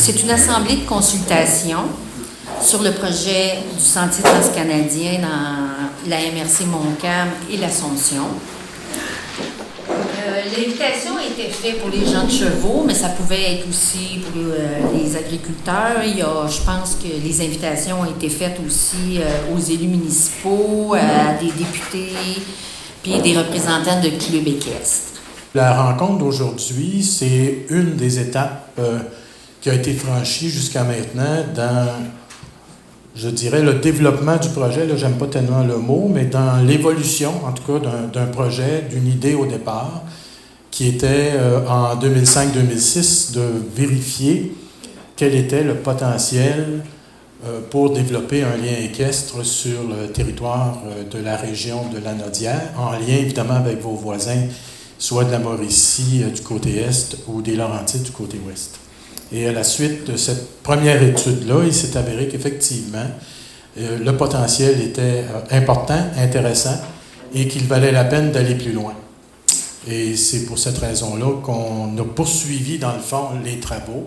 C'est une assemblée de consultation sur le projet du Sentier transcanadien dans la MRC Montcalm et l'Assomption. L'invitation a été faite pour les gens de chevaux, mais ça pouvait être aussi pour les agriculteurs. Je pense que les invitations ont été faites aussi aux élus municipaux, à des députés, puis des représentants de clubs équestres. La rencontre d'aujourd'hui, c'est une des étapes qui a été franchie jusqu'à maintenant dans, je dirais, le développement du projet. Là, j'aime pas tellement le mot, mais dans l'évolution, en tout cas, d'un projet, d'une idée au départ, qui était en 2005-2006 de vérifier quel était le potentiel pour développer un lien équestre sur le territoire de la région de Lanaudière, en lien évidemment avec vos voisins, soit de la Mauricie du côté est ou des Laurentides du côté ouest. Et à la suite de cette première étude-là, il s'est avéré qu'effectivement, le potentiel était important, intéressant, et qu'il valait la peine d'aller plus loin. Et c'est pour cette raison-là qu'on a poursuivi, dans le fond, les travaux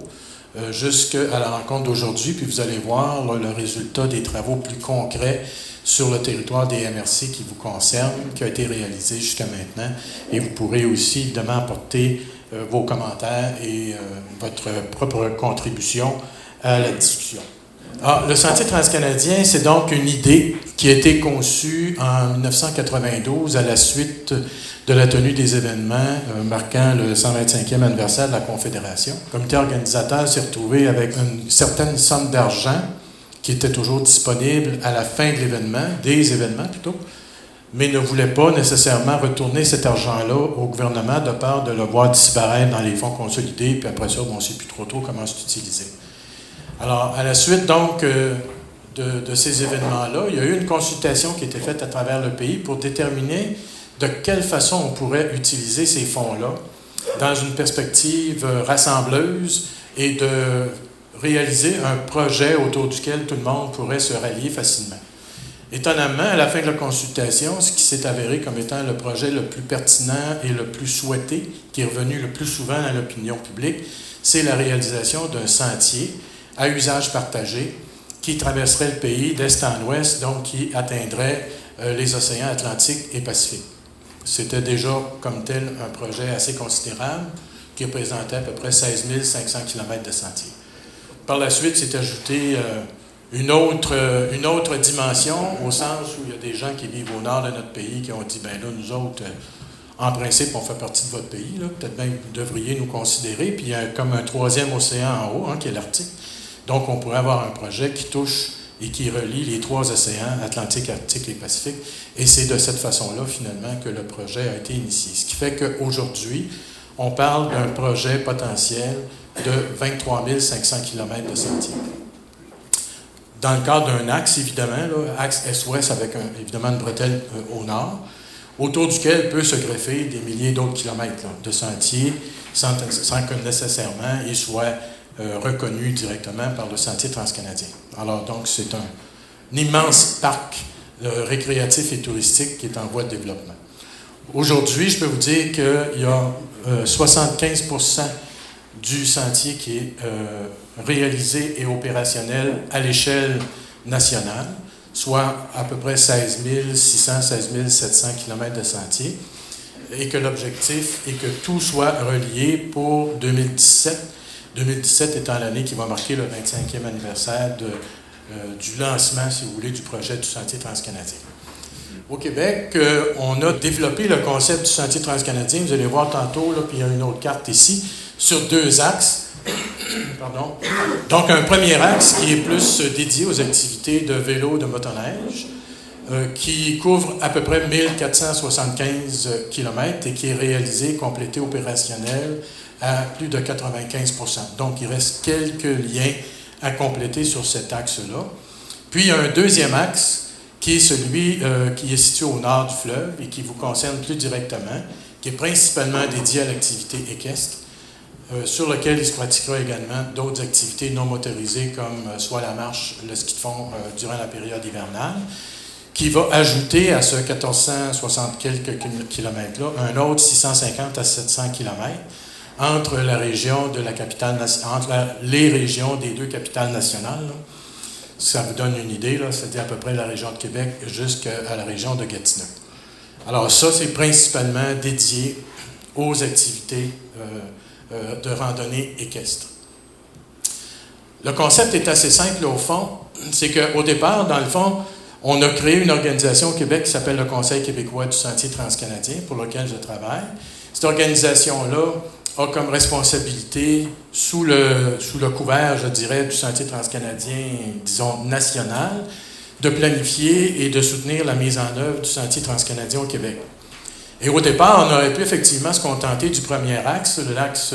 jusqu'à la rencontre d'aujourd'hui. Puis vous allez voir là, le résultat des travaux plus concrets sur le territoire des MRC qui vous concerne, qui a été réalisé jusqu'à maintenant. Et vous pourrez aussi, évidemment, apporter vos commentaires et votre propre contribution à la discussion. Le Sentier transcanadien, c'est donc une idée qui a été conçue en 1992 à la suite de la tenue des événements marquant le 125e anniversaire de la Confédération. Le comité organisateur s'est retrouvé avec une certaine somme d'argent qui était toujours disponible à la fin de l'événement, des événements plutôt, mais ne voulait pas nécessairement retourner cet argent-là au gouvernement de peur de le voir disparaître dans les fonds consolidés, puis après ça, on ne sait plus trop comment c'est utilisé. Alors, à la suite, donc, de ces événements-là, il y a eu une consultation qui a été faite à travers le pays pour déterminer de quelle façon on pourrait utiliser ces fonds-là dans une perspective rassembleuse et de réaliser un projet autour duquel tout le monde pourrait se rallier facilement. Étonnamment, à la fin de la consultation, ce qui s'est avéré comme étant le projet le plus pertinent et le plus souhaité, qui est revenu le plus souvent à l'opinion publique, c'est la réalisation d'un sentier à usage partagé qui traverserait le pays d'est en ouest, donc qui atteindrait les océans Atlantique et Pacifique. C'était déjà, comme tel, un projet assez considérable qui représentait à peu près 16 500 km de sentier. Par la suite, s'est ajoutée une autre dimension, au sens où il y a des gens qui vivent au nord de notre pays qui ont dit, bien là, nous autres, en principe, on fait partie de votre pays, là, peut-être même que vous devriez nous considérer, puis il y a comme un troisième océan en haut, qui est l'Arctique. Donc, on pourrait avoir un projet qui touche et qui relie les trois océans, Atlantique, Arctique et Pacifique. Et c'est de cette façon-là, finalement, que le projet a été initié. Ce qui fait qu'aujourd'hui, on parle d'un projet potentiel de 23 500 km de sentiers. Dans le cadre d'un axe, évidemment, là, axe est-ouest avec évidemment une bretelle au nord, autour duquel peut se greffer des milliers d'autres kilomètres là, de sentiers sans que nécessairement ils soient reconnu directement par le Sentier transcanadien. Alors, donc, c'est un immense parc récréatif et touristique qui est en voie de développement. Aujourd'hui, je peux vous dire qu'il y a 75% du sentier qui est réalisé et opérationnel à l'échelle nationale, soit à peu près 16 600, 16 700 km de sentier, et que l'objectif est que tout soit relié pour 2017. 2017 étant l'année qui va marquer le 25e anniversaire du lancement, si vous voulez, du projet du Sentier transcanadien. Au Québec, on a développé le concept du Sentier transcanadien. Vous allez voir tantôt, là, puis il y a une autre carte ici, sur deux axes. Pardon. Donc, un premier axe qui est plus dédié aux activités de vélo, de motoneige, qui couvre à peu près 1475 km et qui est réalisé, complété, opérationnel à plus de 95%. Donc, il reste quelques liens à compléter sur cet axe-là. Puis, il y a un deuxième axe qui est celui qui est situé au nord du fleuve et qui vous concerne plus directement, qui est principalement dédié à l'activité équestre, sur lequel il se pratiquera également d'autres activités non motorisées comme soit la marche, le ski de fond durant la période hivernale, qui va ajouter à ce 1460 quelques kilomètres-là un autre 650 à 700 kilomètres entre la région de la capitale, entre les régions des deux capitales nationales. Là. Ça vous donne une idée, c'était à peu près la région de Québec jusqu'à la région de Gatineau. Alors ça, c'est principalement dédié aux activités de randonnée équestre. Le concept est assez simple au fond. C'est qu'au départ, dans le fond, on a créé une organisation au Québec qui s'appelle le Conseil québécois du sentier transcanadien, pour lequel je travaille. Cette organisation-là a comme responsabilité, sous le couvert, je dirais, du sentier transcanadien, disons, national, de planifier et de soutenir la mise en œuvre du sentier transcanadien au Québec. Et au départ, on aurait pu effectivement se contenter du premier axe, l'axe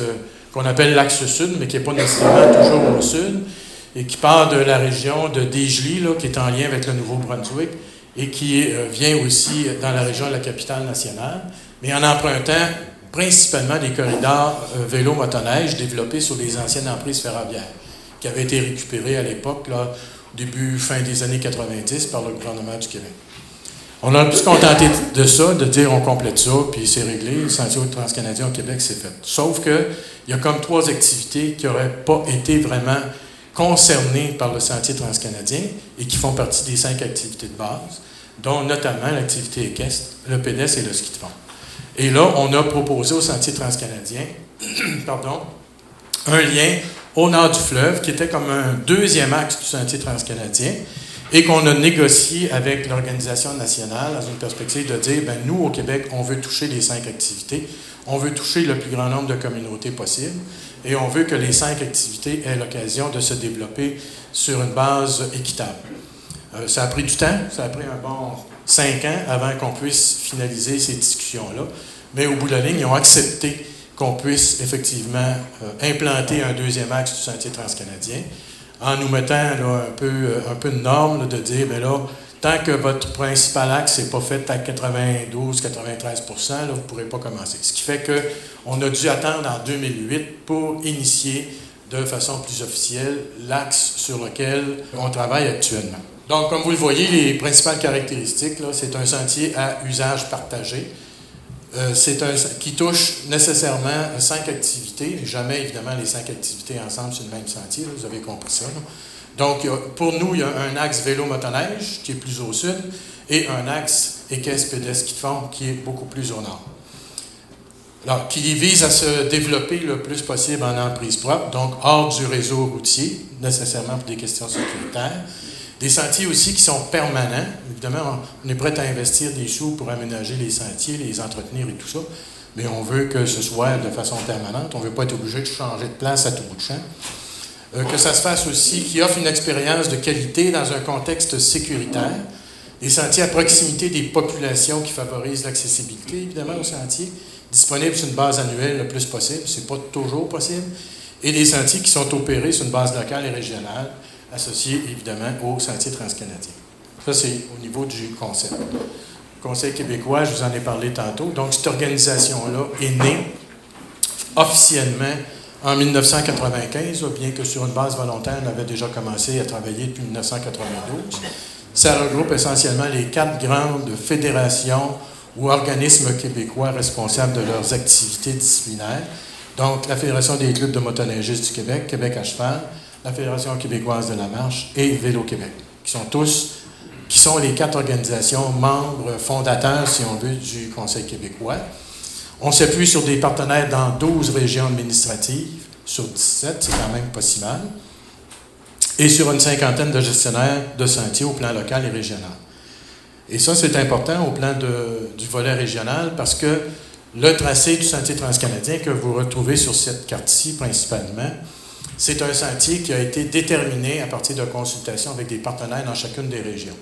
qu'on appelle l'axe sud, mais qui n'est pas nécessairement toujours au sud, et qui part de la région de Dégeley, là, qui est en lien avec le Nouveau-Brunswick, et qui vient aussi dans la région de la capitale nationale, mais en empruntant principalement des corridors vélo-motoneige développés sur les anciennes emprises ferroviaires, qui avaient été récupérées à l'époque, là, fin des années 90, par le gouvernement du Québec. On a pu se contenter de ça, de dire on complète ça, puis c'est réglé, le sentier transcanadien au Québec, c'est fait. Sauf qu'il y a comme 3 activités qui n'auraient pas été vraiment concernées par le sentier transcanadien et qui font partie des 5 activités de base, dont notamment l'activité équestre, le pédestre et le ski de fond. Et là, on a proposé au sentier transcanadien un lien au nord du fleuve qui était comme un deuxième axe du sentier transcanadien et qu'on a négocié avec l'organisation nationale dans une perspective de dire, bien, nous, au Québec, on veut toucher les 5 activités, on veut toucher le plus grand nombre de communautés possible et on veut que les 5 activités aient l'occasion de se développer sur une base équitable. Ça a pris du temps, ça a pris un bon 5 ans avant qu'on puisse finaliser ces discussions-là. Mais au bout de la ligne, ils ont accepté qu'on puisse effectivement implanter un deuxième axe du sentier transcanadien en nous mettant là, un peu de normes là, de dire, bien là, tant que votre principal axe n'est pas fait à 92-93 %, là, vous ne pourrez pas commencer. Ce qui fait qu'on a dû attendre en 2008 pour initier de façon plus officielle l'axe sur lequel on travaille actuellement. Donc, comme vous le voyez, les principales caractéristiques, là, c'est un sentier à usage partagé. Qui touche nécessairement 5 activités, jamais évidemment les 5 activités ensemble sur le même sentier, là, vous avez compris ça. Là. Donc, pour nous, il y a un axe vélo-motoneige qui est plus au sud et un axe équestre pédestre ski de fond qui est beaucoup plus au nord. Alors, qui vise à se développer le plus possible en emprise propre, donc hors du réseau routier, nécessairement pour des questions sécuritaires. Des sentiers aussi qui sont permanents. Évidemment, on est prêt à investir des sous pour aménager les sentiers, les entretenir et tout ça, mais on veut que ce soit de façon permanente. On ne veut pas être obligé de changer de place à tout bout de champ. Que ça se fasse aussi, qui offre une expérience de qualité dans un contexte sécuritaire. Des sentiers à proximité des populations qui favorisent l'accessibilité, évidemment, aux sentiers, disponibles sur une base annuelle le plus possible. Ce n'est pas toujours possible. Et des sentiers qui sont opérés sur une base locale et régionale, associé évidemment au sentier transcanadien. Ça, c'est au niveau du concept. Le Conseil québécois, je vous en ai parlé tantôt. Donc, cette organisation-là est née officiellement en 1995, bien que sur une base volontaire, on avait déjà commencé à travailler depuis 1992. Ça regroupe essentiellement les 4 grandes fédérations ou organismes québécois responsables de leurs activités disciplinaires. Donc, la Fédération des clubs de motoneigistes du Québec, Québec à cheval, la Fédération québécoise de la marche et Vélo-Québec, qui sont les 4 organisations membres fondateurs, si on veut, du Conseil québécois. On s'appuie sur des partenaires dans 12 régions administratives, sur 17, c'est quand même pas si mal, et sur une 50aine de gestionnaires de sentiers au plan local et régional. Et ça, c'est important au plan du volet régional parce que le tracé du sentier transcanadien que vous retrouvez sur cette carte-ci principalement, c'est un sentier qui a été déterminé à partir de consultations avec des partenaires dans chacune des régions.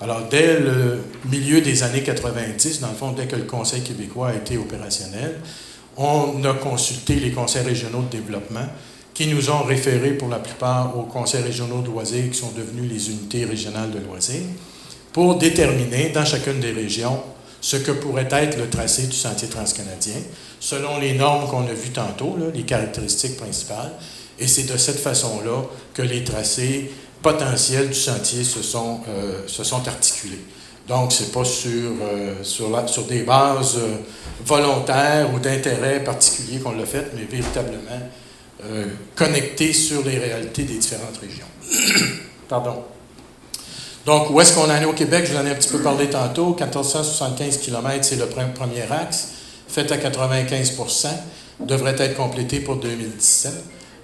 Alors, dès le milieu des années 90, dans le fond, dès que le Conseil québécois a été opérationnel, on a consulté les conseils régionaux de développement qui nous ont référés pour la plupart aux conseils régionaux de loisirs qui sont devenus les unités régionales de loisirs pour déterminer dans chacune des régions ce que pourrait être le tracé du sentier transcanadien selon les normes qu'on a vues tantôt, là, les caractéristiques principales. Et c'est de cette façon-là que les tracés potentiels du sentier se sont articulés. Donc, ce n'est pas sur des bases volontaires ou d'intérêt particulier qu'on l'a fait, mais véritablement connecté sur les réalités des différentes régions. Pardon. Donc, où est-ce qu'on en est au Québec? Je vous en ai un petit peu parlé tantôt. 1475 km, c'est le premier axe, fait à 95 %, devrait être complété pour 2017.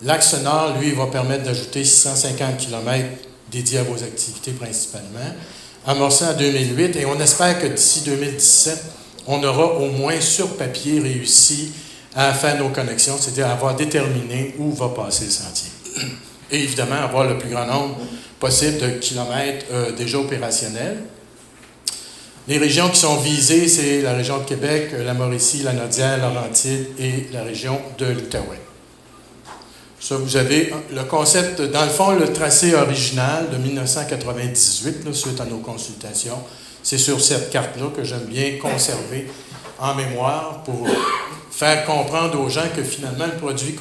L'axe nord, lui, va permettre d'ajouter 650 km dédiés à vos activités principalement, amorcé en 2008, et on espère que d'ici 2017, on aura au moins sur papier réussi à faire nos connexions, c'est-à-dire avoir déterminé où va passer le sentier. Et évidemment, avoir le plus grand nombre possible de kilomètres déjà opérationnels. Les régions qui sont visées, c'est la région de Québec, la Mauricie, la Naudière, Laurentides et la région de l'Outaouais. Ça, vous avez le concept, dans le fond, le tracé original de 1998, là, suite à nos consultations. C'est sur cette carte-là que j'aime bien conserver en mémoire pour faire comprendre aux gens que finalement, le produit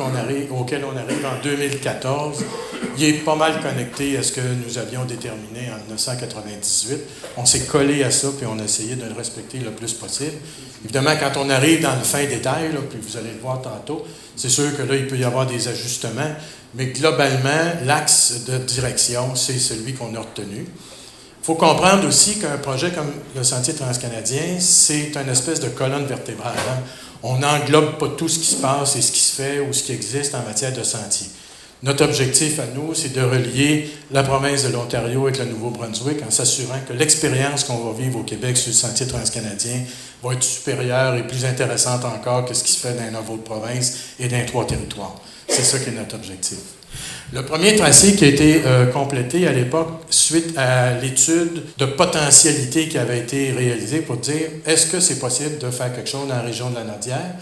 auquel on arrive en 2014, il est pas mal connecté à ce que nous avions déterminé en 1998. On s'est collé à ça, puis on a essayé de le respecter le plus possible. Évidemment, quand on arrive dans le fin détail, là, puis vous allez le voir tantôt, c'est sûr que là, il peut y avoir des ajustements, mais globalement, l'axe de direction, c'est celui qu'on a retenu. Il faut comprendre aussi qu'un projet comme le Sentier transcanadien, c'est une espèce de colonne vertébrale. Hein? On n'englobe pas tout ce qui se passe et ce qui se fait ou ce qui existe en matière de sentiers. Notre objectif à nous, c'est de relier la province de l'Ontario avec le Nouveau-Brunswick en s'assurant que l'expérience qu'on va vivre au Québec sur le Sentier transcanadien va être supérieure et plus intéressante encore que ce qui se fait dans nos autres provinces et dans les 3 territoires. C'est ça qui est notre objectif. Le premier tracé qui a été complété à l'époque, suite à l'étude de potentialité qui avait été réalisée pour dire est-ce que c'est possible de faire quelque chose dans la région de la Naudière?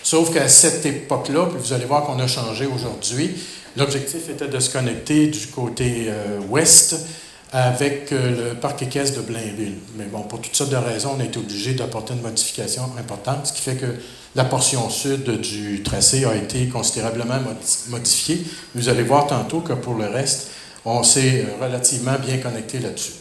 Sauf qu'à cette époque-là, puis vous allez voir qu'on a changé aujourd'hui, l'objectif était de se connecter du côté ouest avec le parc équestre de Blainville. Mais bon, pour toutes sortes de raisons, on a été obligé d'apporter une modification importante, ce qui fait que la portion sud du tracé a été considérablement modifiée. Vous allez voir tantôt que pour le reste, on s'est relativement bien connecté là-dessus.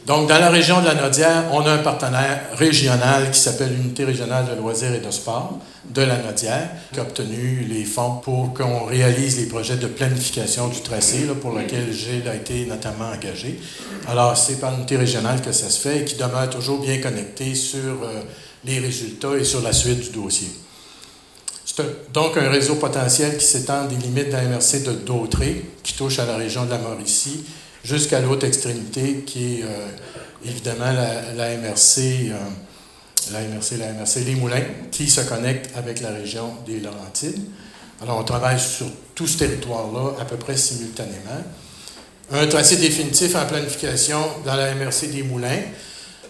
Donc, dans la région de la Naudière, on a un partenaire régional qui s'appelle l'Unité régionale de loisirs et de sport de la Naudière, qui a obtenu les fonds pour qu'on réalise les projets de planification du tracé, là, pour lequel Gilles a été notamment engagé. Alors, c'est par l'unité régionale que ça se fait et qui demeure toujours bien connecté sur les résultats et sur la suite du dossier. C'est donc un réseau potentiel qui s'étend des limites de la MRC de Dautré, qui touche à la région de la Mauricie, jusqu'à l'autre extrémité qui est évidemment la MRC Les Moulins, qui se connecte avec la région des Laurentides. Alors, on travaille sur tout ce territoire-là à peu près simultanément. Un tracé définitif en planification dans la MRC des Moulins.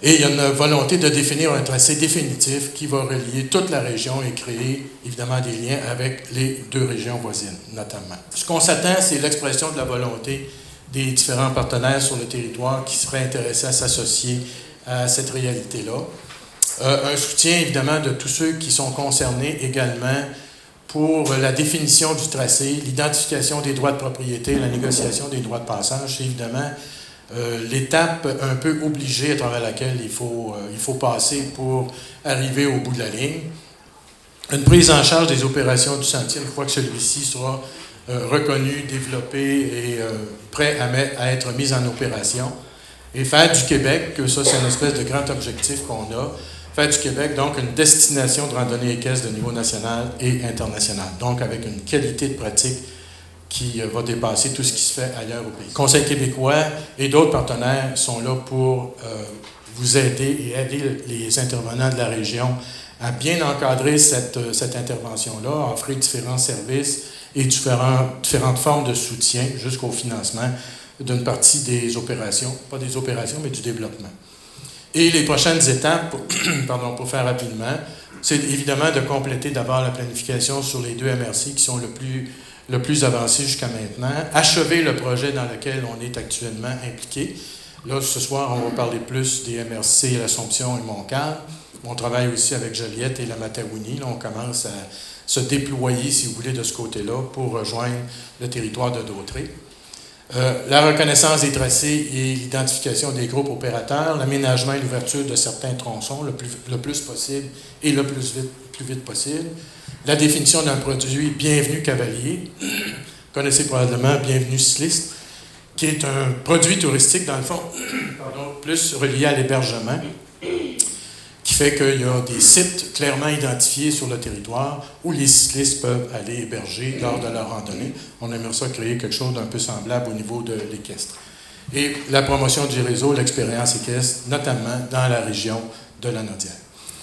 Et il y a une volonté de définir un tracé définitif qui va relier toute la région et créer évidemment des liens avec les 2 régions voisines, notamment. Ce qu'on s'attend, c'est l'expression de la volonté des différents partenaires sur le territoire qui seraient intéressés à s'associer à cette réalité-là. Un soutien, évidemment, de tous ceux qui sont concernés également pour la définition du tracé, l'identification des droits de propriété, la négociation des droits de passage. C'est évidemment l'étape un peu obligée à travers laquelle il faut passer pour arriver au bout de la ligne. Une prise en charge des opérations du sentier, une fois que celui-ci sera reconnu, développé et prêt à être mis en opération. Et faire du Québec, que ça c'est une espèce de grand objectif qu'on a, faire du Québec donc une destination de randonnée équestre de niveau national et international, donc avec une qualité de pratique qui va dépasser tout ce qui se fait ailleurs au pays. Le Conseil québécois et d'autres partenaires sont là pour vous aider et aider les intervenants de la région à bien encadrer cette intervention-là, offrir différents services et différentes formes de soutien jusqu'au financement d'une partie des opérations, pas des opérations, mais du développement. Et les prochaines étapes, pour faire rapidement, c'est évidemment de compléter d'abord la planification sur les 2 MRC qui sont le plus avancés jusqu'à maintenant, achever le projet dans lequel on est actuellement impliqué. Là, ce soir, on va parler plus des MRC, l'Assomption et Montcalm. On travaille aussi avec Joliette et la Matawini. Là, on commence à se déployer, si vous voulez, de ce côté-là pour rejoindre le territoire de Dautré. La reconnaissance des tracés et l'identification des groupes opérateurs, l'aménagement et l'ouverture de certains tronçons le plus possible et le plus vite possible, la définition d'un produit Bienvenue Cavalier, vous connaissez probablement Bienvenue Cycliste, qui est un produit touristique, dans le fond, plus relié à l'hébergement, qui fait qu'il y a des sites clairement identifiés sur le territoire où les cyclistes peuvent aller héberger lors de leur randonnée. On aimerait ça créer quelque chose d'un peu semblable au niveau de l'équestre. Et la promotion du réseau, l'expérience équestre, notamment dans la région de la Naudière.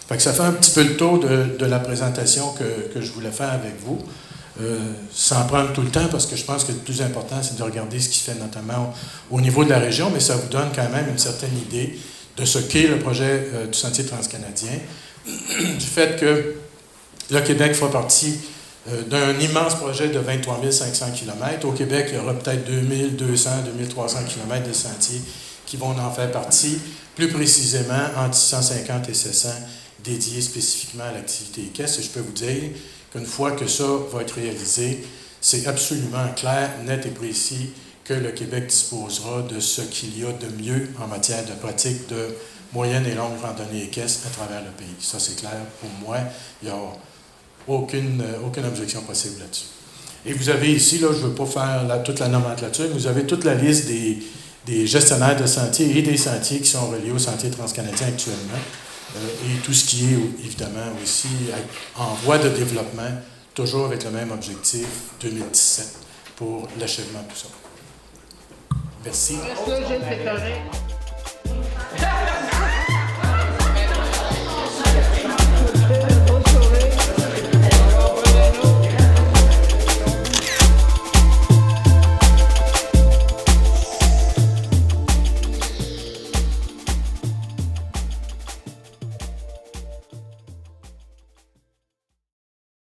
Fait que ça fait un petit peu le tour de la présentation que je voulais faire avec vous, sans prendre tout le temps, parce que je pense que le plus important, c'est de regarder ce qui se fait notamment au niveau de la région, mais ça vous donne quand même une certaine idée de ce qu'est le projet du Sentier transcanadien, du fait que le Québec fera partie d'un immense projet de 23 500 km. Au Québec, il y aura peut-être 2200, 2300 km de sentiers qui vont en faire partie, plus précisément entre 650 et 700 dédiés spécifiquement à l'activité équestre. Et je peux vous dire qu'une fois que ça va être réalisé, c'est absolument clair, net et précis que le Québec disposera de ce qu'il y a de mieux en matière de pratique de moyenne et longue randonnée équestre à travers le pays. Ça, c'est clair pour moi. Il n'y a aucune objection possible là-dessus. Et vous avez ici, là, je ne veux pas faire toute la nomenclature, mais vous avez toute la liste des gestionnaires de sentiers et des sentiers qui sont reliés au Sentier transcanadien actuellement. Et tout ce qui est, évidemment, aussi en voie de développement, toujours avec le même objectif, 2017, pour l'achèvement de tout ça. Merci.